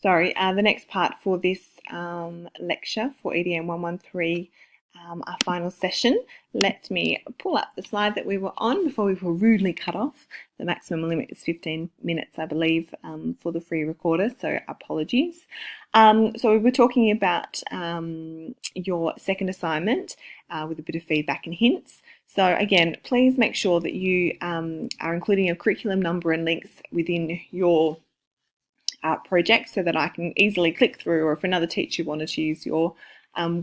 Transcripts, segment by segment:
The next part for this lecture for EDM 113, our final session. Let me pull up the slide that we were on before we were rudely cut off. The maximum limit is 15 minutes, I believe, for the free recorder, so apologies. So we were talking about your second assignment with a bit of feedback and hints. So again, please make sure that you are including your curriculum number and links within your project so that I can easily click through, or if another teacher wanted to use your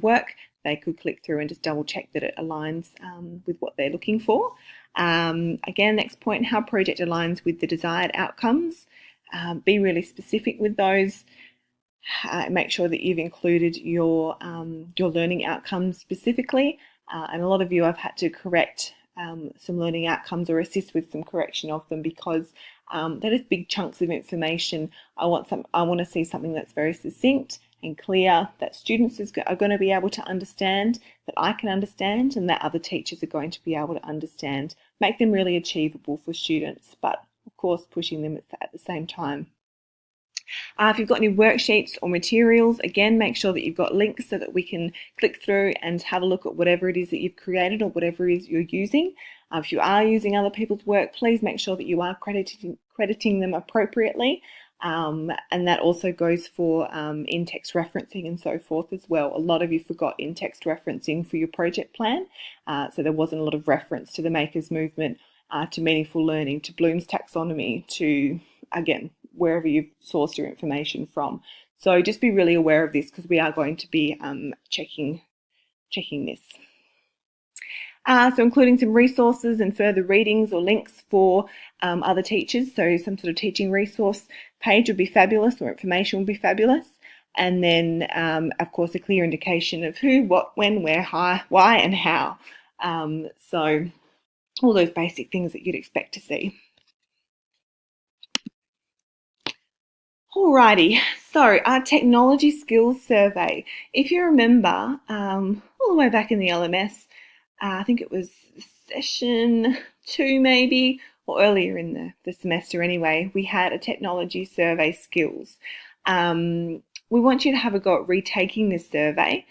work, they could click through and just double check that it aligns with what they're looking for. Again, next point, how project aligns with the desired outcomes. Be really specific with those. Make sure that you've included your learning outcomes specifically. And a lot of you I've had to correct some learning outcomes or assist with some correction of them because that is big chunks of information. I want to see something that's very succinct and clear, that students are going to be able to understand, that I can understand, and that other teachers are going to be able to understand. Make them really achievable for students, but of course pushing them at the same time. If you've got any worksheets or materials, again, make sure that you've got links so that we can click through and have a look at whatever it is that you've created or whatever it is you're using. If you are using other people's work, please make sure that you are crediting them appropriately. And that also goes for in-text referencing and so forth as well. A lot of you forgot in-text referencing for your project plan, so there wasn't a lot of reference to the Makers Movement, to Meaningful Learning, to Bloom's Taxonomy, to, again, wherever you've sourced your information from. So just be really aware of this because we are going to be checking this. So including some resources and further readings or links for other teachers. So some sort of teaching resource page would be fabulous, or information would be fabulous. And then, of course, a clear indication of who, what, when, where, why, and how. So all those basic things that you'd expect to see. Alrighty, so our technology skills survey. If you remember, all the way back in the LMS, I think it was session 2 maybe, or earlier in the semester anyway, we had a technology survey skills. We want you to have a go at retaking this survey,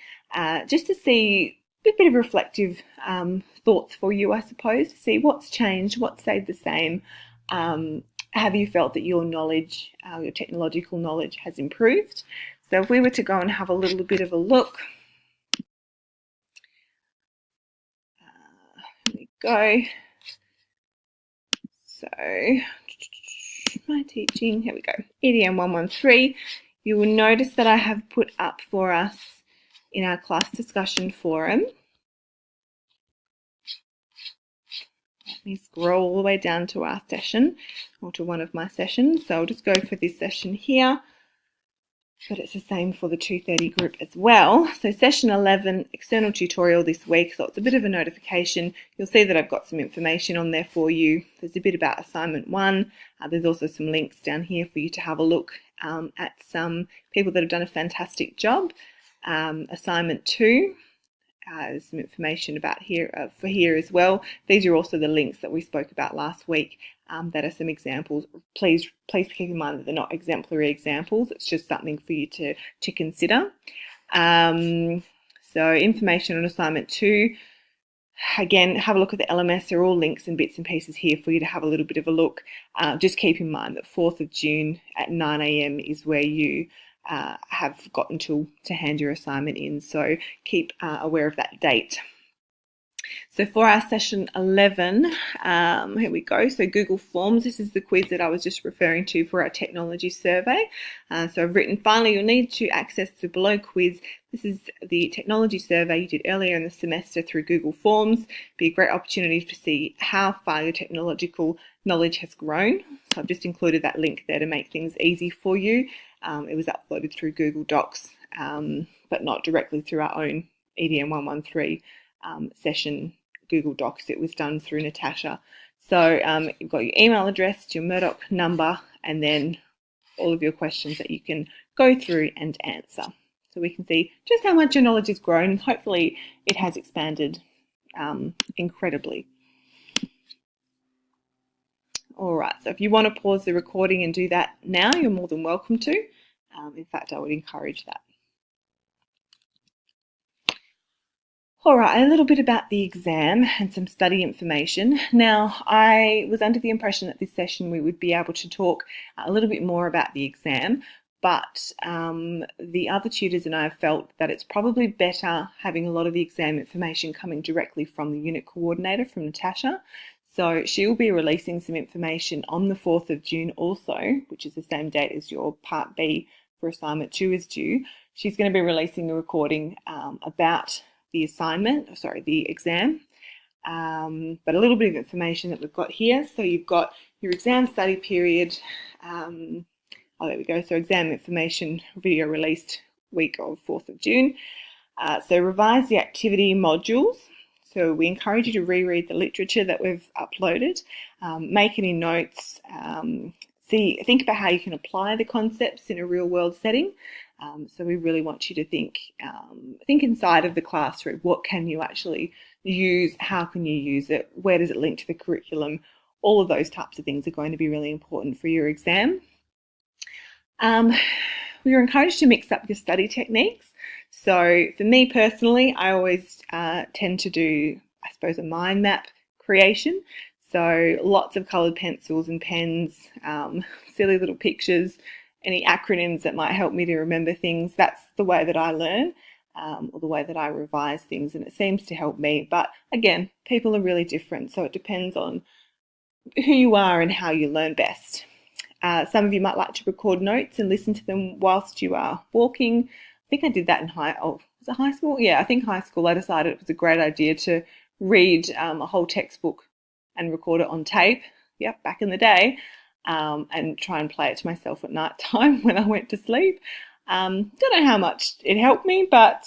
just to see a bit of reflective thoughts for you, I suppose, to see what's changed, what stayed the same. Have you felt that your knowledge, your technological knowledge has improved? So if we were to go and have a little bit of a look, here we go. So my teaching, here we go, EDM 113. You will notice that I have put up for us in our class discussion forum. Let me scroll all the way down to our session, or to one of my sessions. So I'll just go for this session here, but it's the same for the 230 group as well. So session 11, external tutorial this week. So it's a bit of a notification. You'll see that I've got some information on there for you. There's a bit about assignment 1. There's also some links down here for you to have a look at some people that have done a fantastic job. Assignment 2. There's some information about here for here as well. These are also the links that we spoke about last week. That are some examples. Please keep in mind that they're not exemplary examples. It's just something for you to consider. So information on assignment 2. Again, have a look at the LMS. They're all links and bits and pieces here for you to have a little bit of a look. Just keep in mind that 4th of June at 9 a.m. is where you have got until to hand your assignment in, so keep aware of that date. So for our session 11, here we go. So Google Forms, this is the quiz that I was just referring to for our technology survey. So I've written, finally, you'll need to access the below quiz. This is the technology survey you did earlier in the semester through Google Forms. Be a great opportunity to see how far your technological knowledge has grown. So I've just included that link there to make things easy for you. It was uploaded through Google Docs, but not directly through our own EDM 113 session Google Docs. It was done through Natasha. So you've got your email address, your Murdoch number, and then all of your questions that you can go through and answer. So we can see just how much your knowledge has grown. Hopefully it has expanded incredibly. All right, so if you want to pause the recording and do that now, you're more than welcome to. In fact, I would encourage that. All right, a little bit about the exam and some study information. Now, I was under the impression that this session we would be able to talk a little bit more about the exam, but the other tutors and I have felt that it's probably better having a lot of the exam information coming directly from the unit coordinator, from Natasha. So she will be releasing some information on the 4th of June also, which is the same date as your Part B for Assignment 2 is due. She's going to be releasing a recording about the the exam, but a little bit of information that we've got here. So you've got your exam study period. There we go. So exam information video released week of 4th of June. So revise the activity modules. So we encourage you to reread the literature that we've uploaded, make any notes, think about how you can apply the concepts in a real world setting. So we really want you to think inside of the classroom. What can you actually use? How can you use it? Where does it link to the curriculum? All of those types of things are going to be really important for your exam. We are encouraged to mix up your study techniques. So for me personally, I always tend to do, I suppose, a mind map creation. So lots of coloured pencils and pens, silly little pictures, any acronyms that might help me to remember things. That's the way that I learn, or the way that I revise things, and it seems to help me. But again, people are really different, so it depends on who you are and how you learn best. Some of you might like to record notes and listen to them whilst you are walking. I think I did that in was it high school? Yeah, I think high school I decided it was a great idea to read a whole textbook and record it on tape. Yep, back in the day. And try and play it to myself at night time when I went to sleep. Don't know how much it helped me, but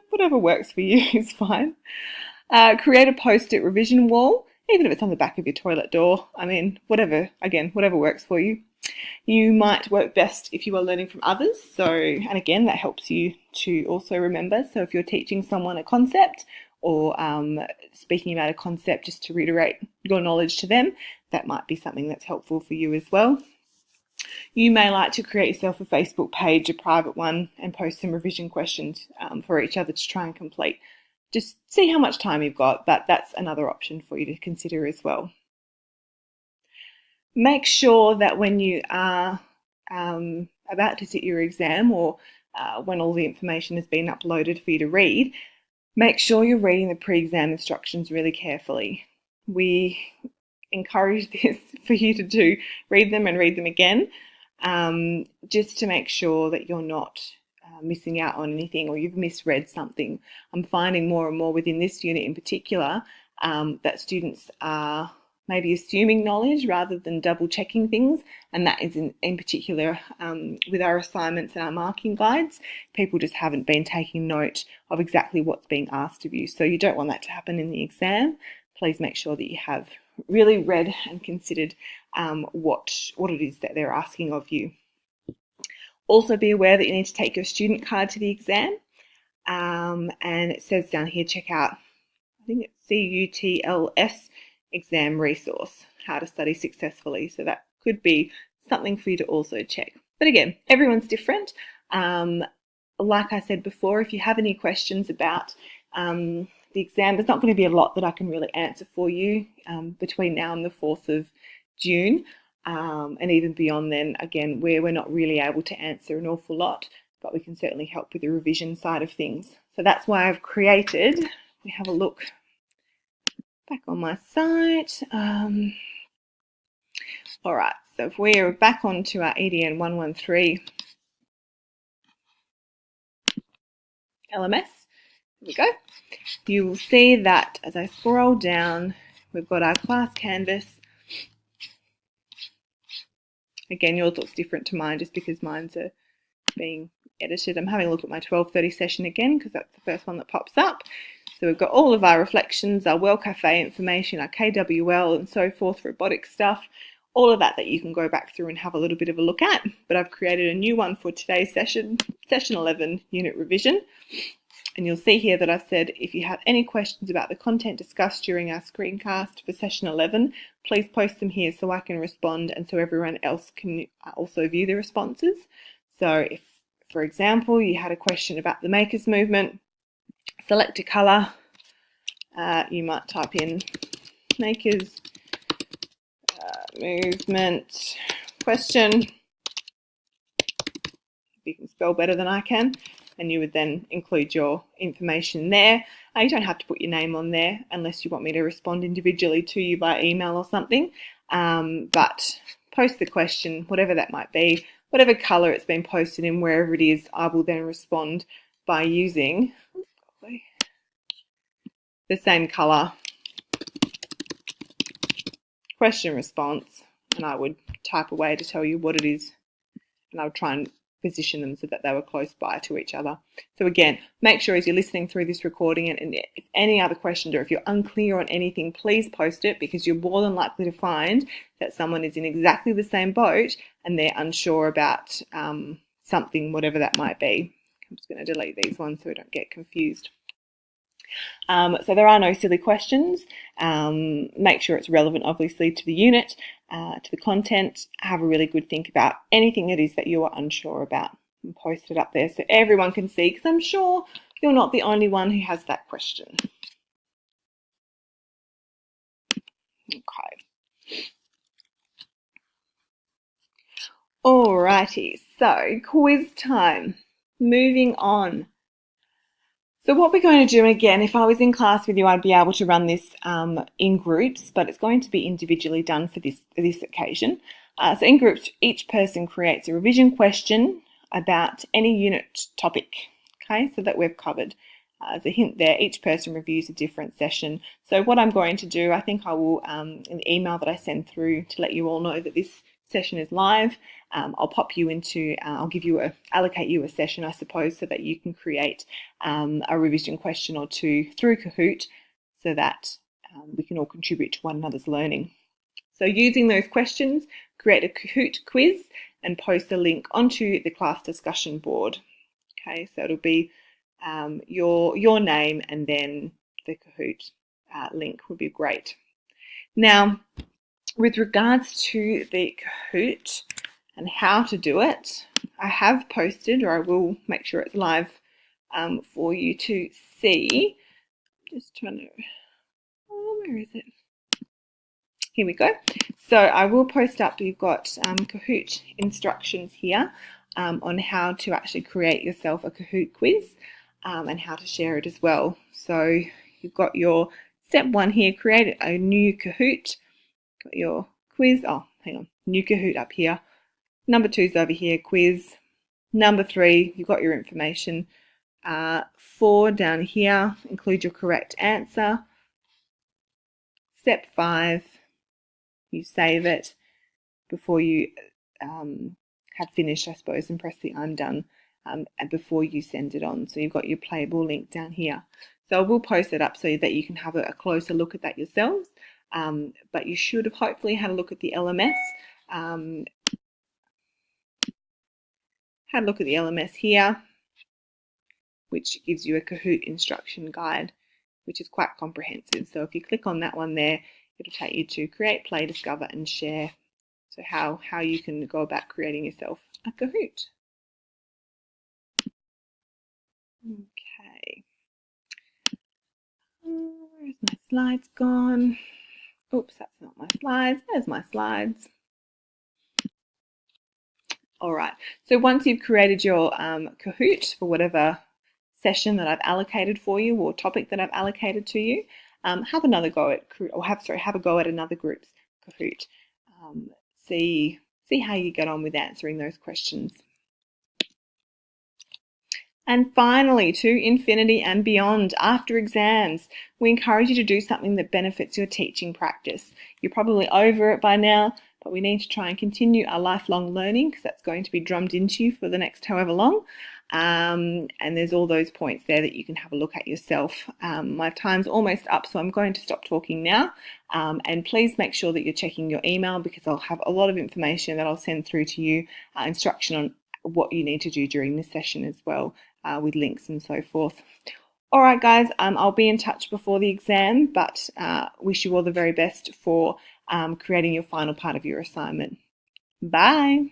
whatever works for you is fine. Create a post-it revision wall, even if it's on the back of your toilet door. I mean, whatever works for you. You might work best if you are learning from others. And again, that helps you to also remember. So if you're teaching someone a concept or speaking about a concept just to reiterate your knowledge to them, that might be something that's helpful for you as well. You may like to create yourself a Facebook page, a private one, and post some revision questions for each other to try and complete. Just see how much time you've got, but that's another option for you to consider as well. Make sure that when you are about to sit your exam, or when all the information has been uploaded for you to read, make sure you're reading the pre-exam instructions really carefully. We encourage this for you to do, read them and read them again, just to make sure that you're not missing out on anything or you've misread something. I'm finding more and more within this unit in particular that students are maybe assuming knowledge rather than double checking things, and that is in particular with our assignments and our marking guides. People just haven't been taking note of exactly what's being asked of you, so you don't want that to happen in the exam. Please make sure that you have really read and considered what it is that they're asking of you. Also be aware that you need to take your student card to the exam, and it says down here, check out, I think it's CUTLS exam resource, how to study successfully. So that could be something for you to also check. But again, everyone's different. Like I said before, if you have any questions about the exam, there's not going to be a lot that I can really answer for you between now and the 4th of June. And even beyond then, again, we're not really able to answer an awful lot, but we can certainly help with the revision side of things. So that's why I've created, we have a look back on my site. All right, so if we are back onto our EDN 113 LMS, here we go. You will see that as I scroll down, we've got our class canvas. Again, yours looks different to mine just because mine's are being edited. I'm having a look at my 12:30 session again because that's the first one that pops up. So we've got all of our reflections, our Well Cafe information, our KWL and so forth, robotic stuff, all of that you can go back through and have a little bit of a look at. But I've created a new one for today's session, session 11, unit revision. And you'll see here that I've said if you have any questions about the content discussed during our screencast for session 11, please post them here so I can respond and so everyone else can also view the responses. So if for example, you had a question about the Makers movement, select a colour. You might type in Makers movement question. You can spell better than I can, and you would then include your information there. You don't have to put your name on there unless you want me to respond individually to you by email or something, but post the question, whatever that might be, whatever colour it's been posted in, wherever it is. I will then respond by using the same colour question response, and I would type away to tell you what it is, and I would try and position them so that they were close by to each other. So again, make sure as you're listening through this recording, and if any other questions or if you're unclear on anything, please post it, because you're more than likely to find that someone is in exactly the same boat and they're unsure about something, whatever that might be. I'm just going to delete these ones so we don't get confused. So there are no silly questions. Make sure it's relevant, obviously, to the unit, to the content. Have a really good think about anything it is that you are unsure about and post it up there so everyone can see, because I'm sure you're not the only one who has that question. Okay. Alrighty, so quiz time. Moving on. So what we're going to do, and again, if I was in class with you, I'd be able to run this in groups, but it's going to be individually done for this occasion. So in groups, each person creates a revision question about any unit topic, okay, so that we've covered. As a hint there, each person reviews a different session. So what I'm going to do, I think I will, in the email that I send through to let you all know that this session is live, I'll pop you into, I'll allocate you a session, I suppose, so that you can create a revision question or two through Kahoot, so that we can all contribute to one another's learning. So using those questions, create a Kahoot quiz and post a link onto the class discussion board. Okay, so it'll be your name and then the Kahoot link would be great. Now, with regards to the Kahoot and how to do it, I have posted, or I will make sure it's live for you to see. Just trying to, where is it? Here we go. So I will post up, you've got Kahoot instructions here on how to actually create yourself a Kahoot quiz and how to share it as well. So you've got your step 1 here, create a new Kahoot. Got your quiz, new Kahoot up here. Number 2's over here, quiz. Number 3, you've got your information. 4 down here, include your correct answer. Step 5, you save it before you have finished, I suppose, and press the I'm done and before you send it on. So you've got your playable link down here. So I will post it up so that you can have a closer look at that yourselves. But you should have hopefully had a look at the LMS. Had a look at the LMS here, which gives you a Kahoot instruction guide, which is quite comprehensive. So if you click on that one there, it'll take you to create, play, discover, and share. So how you can go about creating yourself a Kahoot. Okay. Where's my slides gone? Oops, that's not my slides. There's my slides. All right, so once you've created your Kahoot for whatever session that I've allocated for you or topic that I've allocated to you, have another go at, have a go at another group's Kahoot. See how you get on with answering those questions. And finally, to infinity and beyond, after exams, we encourage you to do something that benefits your teaching practice. You're probably over it by now, but we need to try and continue our lifelong learning, because that's going to be drummed into you for the next however long. And there's all those points there that you can have a look at yourself. My time's almost up, so I'm going to stop talking now. And please make sure that you're checking your email, because I'll have a lot of information that I'll send through to you, instruction on what you need to do during this session as well, with links and so forth. All right, guys, I'll be in touch before the exam, but wish you all the very best for creating your final part of your assignment. Bye.